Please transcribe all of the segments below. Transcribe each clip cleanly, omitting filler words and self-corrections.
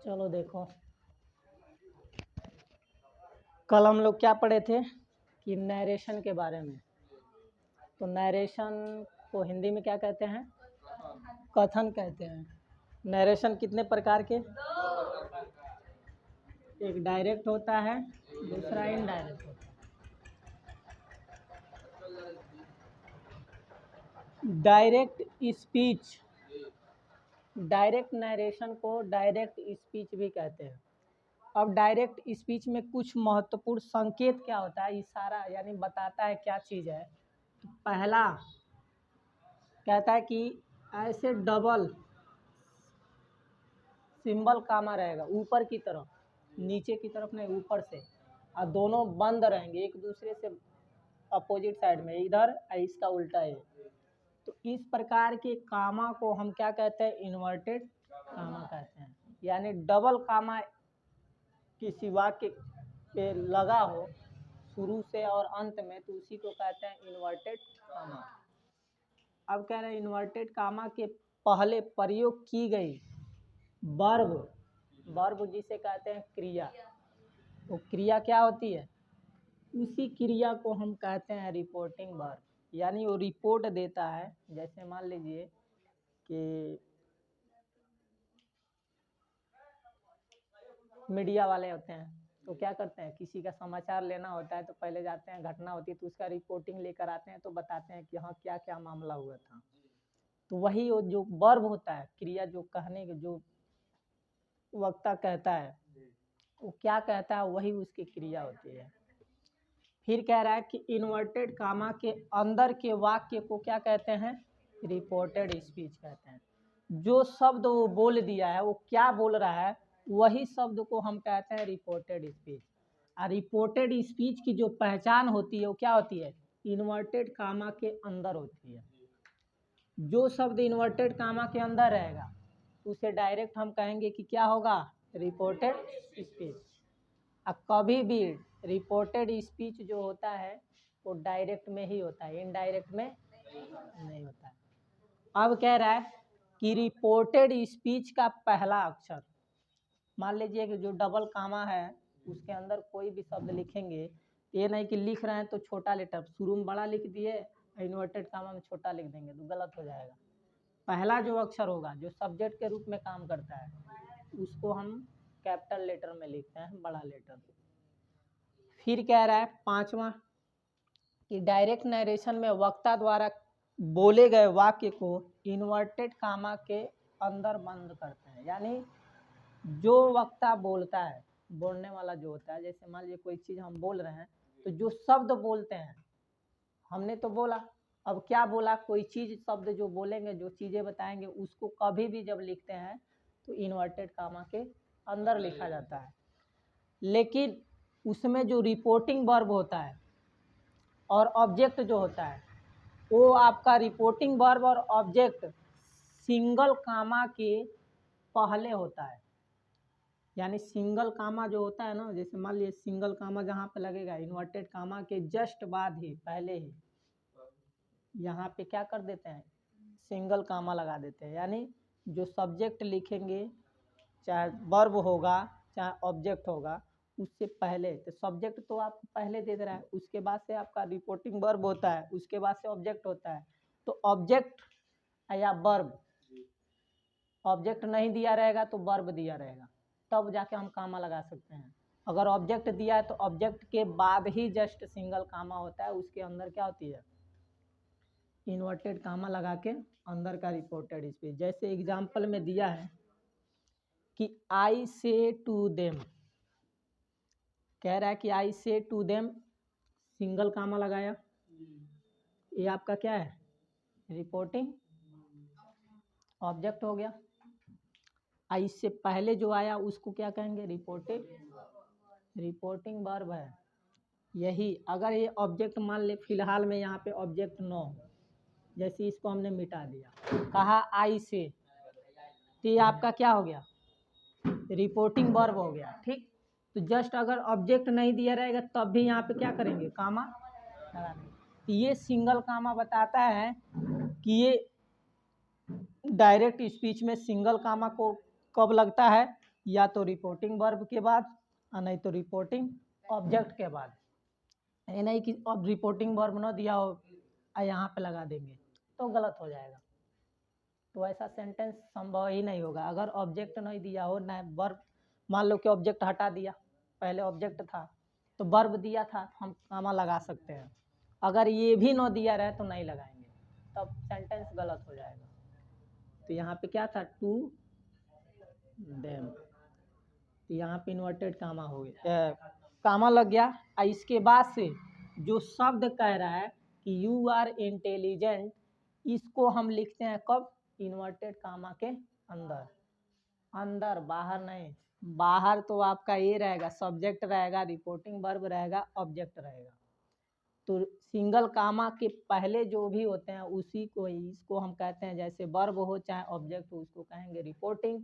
चलो देखो, कल हम लोग क्या पढ़े थे कि नरेशन के बारे में। तो नरेशन को हिंदी में क्या कहते हैं? कथन कहते हैं। नरेशन कितने प्रकार के? एक डायरेक्ट होता है, दूसरा इनडायरेक्ट होता है। डायरेक्ट स्पीच, डायरेक्ट नरेशन को डायरेक्ट स्पीच भी कहते हैं। अब डायरेक्ट स्पीच में कुछ महत्वपूर्ण संकेत क्या होता है, इशारा यानी बताता है क्या चीज़ है। तो पहला कहता है कि ऐसे डबल सिंबल कामा रहेगा ऊपर की तरफ, नीचे की तरफ नहीं, ऊपर से, और दोनों बंद रहेंगे एक दूसरे से अपोजिट साइड में, इधर इसका उल्टा है। तो इस प्रकार के कामा को हम क्या कहते हैं? इन्वर्टेड कामा कहते हैं। यानी डबल कामा किसी वाक्य पे लगा हो शुरू से और अंत में, तो उसी को कहते हैं इन्वर्टेड कामा। अब कह रहे हैं इन्वर्टेड कामा के पहले प्रयोग की गई वर्ब, वर्ब जिसे कहते हैं क्रिया, वो क्रिया क्या होती है? उसी क्रिया को हम कहते हैं रिपोर्टिंग वर्ब। यानी वो रिपोर्ट देता है। जैसे मान लीजिए कि मीडिया वाले होते हैं तो क्या करते हैं, किसी का समाचार लेना होता है तो पहले जाते हैं, घटना होती है तो उसका रिपोर्टिंग लेकर आते हैं, तो बताते हैं कि हाँ क्या क्या मामला हुआ था। तो वही वो जो वर्ब होता है, क्रिया, जो कहने के, जो वक्ता कहता है वो क्या कहता है, वही उसकी क्रिया होती है। फिर कह रहा है कि इन्वर्टेड कामा के अंदर के वाक्य को क्या कहते हैं? रिपोर्टेड स्पीच कहते हैं। जो शब्द वो बोल दिया है, वो क्या बोल रहा है, वही शब्द को हम कहते हैं रिपोर्टेड स्पीच। और रिपोर्टेड स्पीच की जो पहचान होती है वो क्या होती है? इन्वर्टेड कामा के अंदर होती है। जो शब्द इन्वर्टेड कामा के अंदर रहेगा उसे डायरेक्ट हम कहेंगे कि क्या होगा? Reported speech. अब कभी भी रिपोर्टेड स्पीच जो होता है वो डायरेक्ट में ही होता है, इनडायरेक्ट में नहीं होता है। अब कह रहा है कि रिपोर्टेड स्पीच का पहला अक्षर, मान लीजिए कि जो डबल कामा है उसके अंदर कोई भी शब्द लिखेंगे, ये नहीं कि लिख रहे हैं तो छोटा लेटर शुरू में बड़ा लिख दिए, इन्वर्टेड कामा में छोटा लिख देंगे तो गलत हो जाएगा। पहला जो अक्षर होगा जो सब्जेक्ट के रूप में काम करता है उसको हम कैपिटल लेटर में लिखते हैं, बड़ा लेटर। फिर कह रहा है पांचवा कि डायरेक्ट नरेशन में वक्ता द्वारा बोले गए वाक्य को इन्वर्टेड कामा के अंदर बंद करते हैं। यानी जो वक्ता बोलता है, बोलने वाला जो होता है, जैसे मान लीजिए कोई चीज़ हम बोल रहे हैं तो जो शब्द बोलते हैं, हमने तो बोला, अब क्या बोला, कोई चीज़ शब्द जो बोलेंगे, जो चीज़ें बताएंगे, उसको कभी भी जब लिखते हैं तो इन्वर्टेड कामा के अंदर लिखा जाता है। लेकिन उसमें जो रिपोर्टिंग वर्ब होता है और ऑब्जेक्ट जो होता है, वो आपका रिपोर्टिंग वर्ब और ऑब्जेक्ट सिंगल कामा के पहले होता है। यानी सिंगल कामा जो होता है ना, जैसे मान लीजिए सिंगल कामा जहाँ पे लगेगा इन्वर्टेड कामा के जस्ट बाद ही, पहले ही यहाँ पे क्या कर देते हैं? सिंगल कामा लगा देते हैं। यानी जो सब्जेक्ट लिखेंगे, चाहे वर्ब होगा चाहे ऑब्जेक्ट होगा, उससे पहले, तो सब्जेक्ट तो आपको पहले दे दे रहा है, उसके बाद से आपका रिपोर्टिंग वर्ब होता है, उसके बाद से ऑब्जेक्ट होता है। तो ऑब्जेक्ट या वर्ब, ऑब्जेक्ट नहीं दिया रहेगा तो वर्ब दिया रहेगा, तब जाके हम कामा लगा सकते हैं। अगर ऑब्जेक्ट दिया है तो ऑब्जेक्ट के बाद ही जस्ट सिंगल कामा होता है, उसके अंदर क्या होती है? इन्वर्टेड कामा लगा के अंदर का रिपोर्टेड स्पीच। जैसे एग्जाम्पल में दिया है कि आई से टू देम, कह रहा है कि आई से टू देम, सिंगल कामा लगाया, ये आपका क्या है? रिपोर्टिंग ऑब्जेक्ट हो गया। आई से पहले जो आया उसको क्या कहेंगे? रिपोर्टेड, रिपोर्टिंग वर्ब है। यही अगर ये ऑब्जेक्ट मान ले, फिलहाल में यहाँ पे ऑब्जेक्ट नो, जैसे इसको हमने मिटा दिया, कहा आई से, तो ये आपका क्या हो गया? रिपोर्टिंग वर्ब हो गया। ठीक, तो जस्ट अगर ऑब्जेक्ट नहीं दिया रहेगा तब भी यहाँ पे क्या करेंगे? कामा लगा देंगे। तो ये सिंगल कामा बताता है कि ये डायरेक्ट स्पीच में सिंगल कामा को कब लगता है? या तो रिपोर्टिंग वर्ब के बाद और नहीं तो रिपोर्टिंग ऑब्जेक्ट के बाद। ये नहीं कि अब रिपोर्टिंग वर्ब ना दिया हो और यहाँ पे लगा देंगे तो गलत हो जाएगा। तो ऐसा सेंटेंस संभव ही नहीं होगा अगर ऑब्जेक्ट नहीं दिया हो ना वर्ब। मान लो कि ऑब्जेक्ट हटा दिया, पहले ऑब्जेक्ट था तो वर्ब दिया था, हम कामा लगा सकते हैं। अगर ये भी ना दिया रहे तो नहीं लगाएंगे, तब सेंटेंस गलत हो जाएगा। तो यहाँ पे क्या था, टू देम, तो यहाँ पे इन्वर्टेड कामा हो गया, कामा लग गया। और इसके बाद से जो शब्द कह रहा है कि यू आर इंटेलिजेंट, इसको हम लिखते हैं कब, इन्वर्टेड कामा के अंदर। अंदर, बाहर नहीं। बाहर तो आपका ये रहेगा, सब्जेक्ट रहेगा, रिपोर्टिंग वर्ब रहेगा, ऑब्जेक्ट रहेगा। तो सिंगल कामा के पहले जो भी होते हैं उसी को, इसको हम कहते हैं, जैसे वर्ब हो चाहे ऑब्जेक्ट हो उसको कहेंगे रिपोर्टिंग।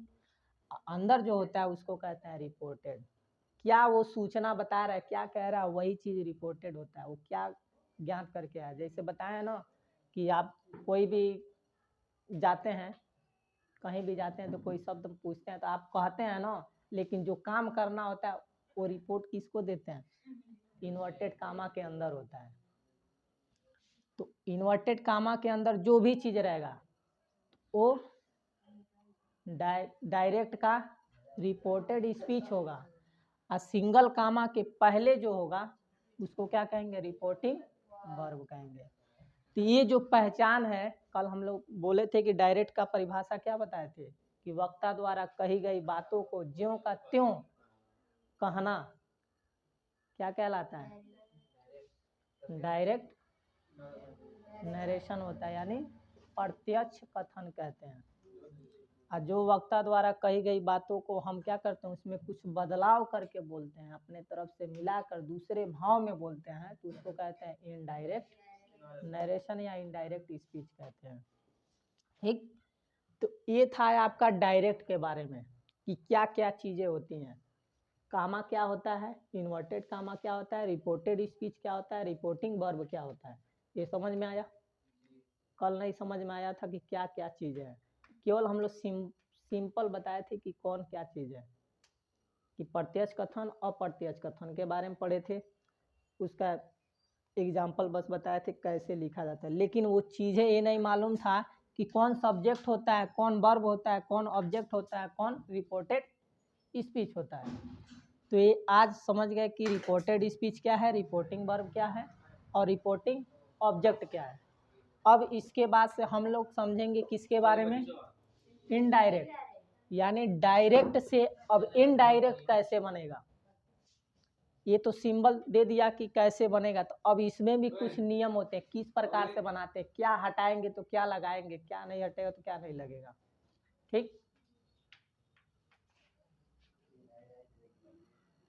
अंदर जो होता है उसको कहते हैं रिपोर्टेड। क्या वो सूचना बता रहा है, क्या कह रहा है, वही चीज़ रिपोर्टेड होता है। वो क्या ज्ञात करके आया, जैसे बताया ना कि आप कोई भी जाते हैं, कहीं भी जाते हैं तो कोई शब्द पूछते हैं तो आप कहते हैं ना, लेकिन जो काम करना होता है वो रिपोर्ट किसको देते हैं, इन्वर्टेड कामा के अंदर होता है। तो इन्वर्टेड कामा के अंदर जो भी चीज़ रहेगा वो डायरेक्ट का रिपोर्टेड स्पीच होगा, और सिंगल कामा के पहले जो होगा उसको क्या कहेंगे, रिपोर्टिंग वर्ब कहेंगे। तो ये जो पहचान है, कल हम लोग बोले थे कि डायरेक्ट का परिभाषा क्या बताए थे कि वक्ता द्वारा कही गई बातों को ज्यों का त्यों कहना क्या कहलाता है, डायरेक्ट नरेशन होता है, यानी प्रत्यक्ष कथन कहते हैं। और जो वक्ता द्वारा कही गई बातों को हम क्या करते हैं, उसमें कुछ बदलाव करके बोलते हैं, अपने तरफ से मिलाकर दूसरे भाव में बोलते हैं, तो उसको कहते हैं इनडायरेक्ट नरेशन या इनडायरेक्ट स्पीच कहते हैं। ठीक, तो ये था आपका डायरेक्ट के बारे में कि क्या क्या चीज़ें होती हैं। कामा क्या होता है, इन्वर्टेड कामा क्या होता है, रिपोर्टेड स्पीच क्या होता है, रिपोर्टिंग वर्ब क्या होता है, ये समझ में आया। कल नहीं समझ में आया था कि क्या क्या चीज़ें हैं, केवल हम लोग सिंपल बताए थे कि कौन क्या चीज़ है, कि प्रत्यक्ष कथन अप्रत्यक्ष कथन के बारे में पढ़े थे, उसका एग्जाम्पल बस बताए थे कैसे लिखा जाता है। लेकिन वो चीज़ें ये नहीं मालूम था कि कौन सब्जेक्ट होता है, कौन वर्ब होता है, कौन ऑब्जेक्ट होता है, कौन रिपोर्टेड स्पीच होता है। तो ये आज समझ गए कि रिपोर्टेड स्पीच क्या है, रिपोर्टिंग वर्ब क्या है और रिपोर्टिंग ऑब्जेक्ट क्या है। अब इसके बाद से हम लोग समझेंगे किसके बारे में, इनडायरेक्ट, यानी डायरेक्ट से अब इनडायरेक्ट कैसे बनेगा। ये तो सिंबल दे दिया कि कैसे बनेगा, तो अब इसमें भी कुछ नियम होते हैं, किस प्रकार से बनाते हैं, क्या हटाएंगे तो क्या लगाएंगे, क्या नहीं हटेगा तो क्या नहीं लगेगा। ठीक।